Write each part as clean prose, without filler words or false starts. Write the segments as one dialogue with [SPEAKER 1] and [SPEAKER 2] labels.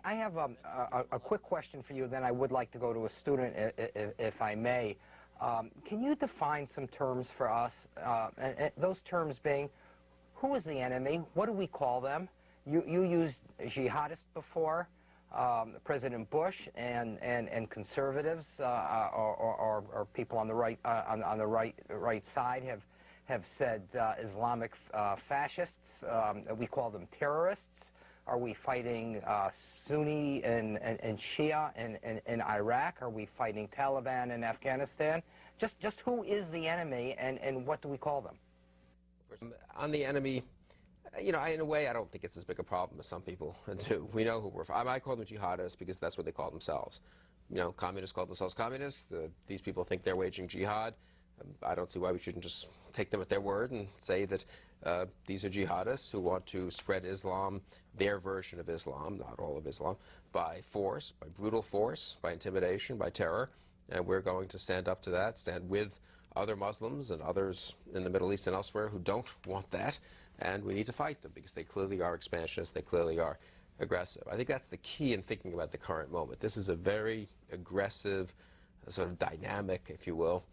[SPEAKER 1] I have a quick question for you, then I would like to go to a student, if I may. Can you define some terms for us, and those terms being, who is the enemy? What do we call them? You used jihadists before. President Bush and conservatives or people on the right side have said Islamic fascists. We call them terrorists. Are we fighting Sunni and Shia in Iraq? Are we fighting Taliban in Afghanistan? Just who is the enemy, and what do we call them?
[SPEAKER 2] On the enemy, you know, in a way, I don't think it's as big a problem as some people do. We know who we're fighting. I call them jihadists because that's what they call themselves. You know, communists call themselves communists. These people think they're waging jihad. I don't see why we shouldn't just take them at their word and say that these are jihadists who want to spread Islam, their version of Islam, not all of Islam, by force, by brutal force, by intimidation, by terror. And we're going to stand up to that, stand with other Muslims and others in the Middle East and elsewhere who don't want that. And we need to fight them because they clearly are expansionists, they clearly are aggressive. I think that's the key in thinking about the current moment. This is a very aggressive, sort of dynamic, if you will,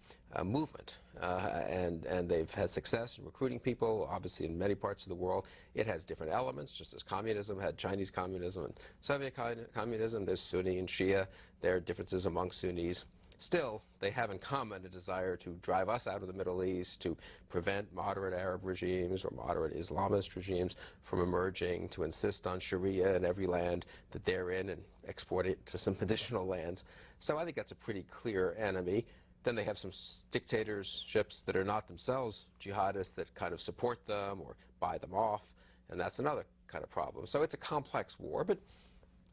[SPEAKER 2] movement. And they've had success in recruiting people, obviously in many parts of the world. It has different elements, just as communism had Chinese communism and Soviet communism. There's Sunni and Shia. There are differences among Sunnis. Still, they have in common a desire to drive us out of the Middle East, to prevent moderate Arab regimes or moderate Islamist regimes from emerging, to insist on Sharia in every land that they're in and export it to some additional lands. So I think that's a pretty clear enemy. Then they have some dictatorships that are not themselves jihadists that kind of support them or buy them off, and that's another kind of problem. So it's a complex war, but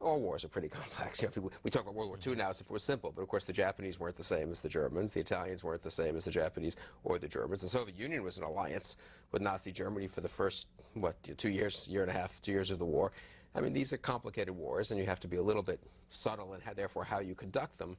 [SPEAKER 2] all wars are pretty complex. You know, we talk about World War II now as if it was simple, but of course the Japanese weren't the same as the Germans, the Italians weren't the same as the Japanese or the Germans. The Soviet Union was an alliance with Nazi Germany for the first, what, 2 years, year and a half, 2 years of the war. I mean, these are complicated wars, and you have to be a little bit subtle in therefore how you conduct them.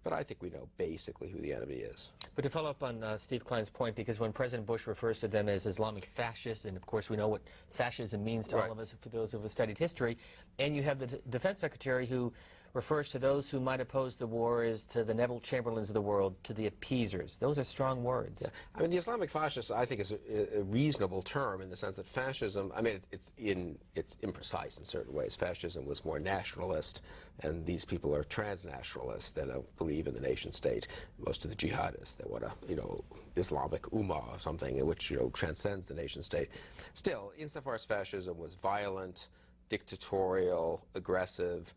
[SPEAKER 2] But I think we know basically who the enemy is.
[SPEAKER 3] But to follow up on Steve Klein's point, because when President Bush refers to them as Islamic fascists, and of course we know what fascism means to all of us, for those who have studied history, and you have the Defense Secretary who refers to those who might oppose the war as to the Neville Chamberlains of the world, to the Appeasers. Those are strong words.
[SPEAKER 2] Yeah. I mean, the Islamic fascists, I think, is a reasonable term in the sense that fascism, I mean, it's imprecise in certain ways. Fascism was more nationalist, and these people are transnationalists. They don't believe in the nation state. Most of the jihadists, they want a, you know, Islamic ummah or something which, you know, transcends the nation state. Still, insofar as fascism was violent, dictatorial, aggressive,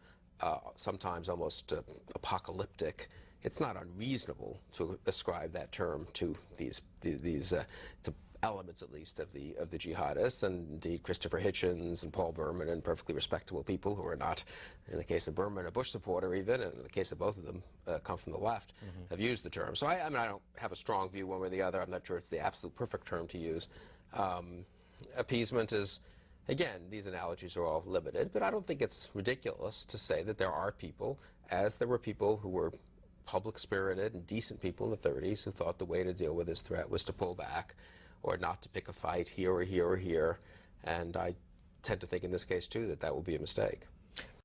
[SPEAKER 2] sometimes almost apocalyptic, it's not unreasonable to ascribe that term to these to elements, at least, of the jihadists. And indeed, Christopher Hitchens and Paul Berman, and perfectly respectable people who are not, in the case of Berman, a Bush supporter even, and in the case of both of them, come from the left, have used the term. So I mean, I don't have a strong view one way or the other. I'm not sure it's the absolute perfect term to use. Appeasement is, again, these analogies are all limited, but I don't think it's ridiculous to say that there are people, as there were people who were public-spirited and decent people in the 30s who thought the way to deal with this threat was to pull back or not to pick a fight here or here or here. And I tend to think in this case, too, that that will be a mistake.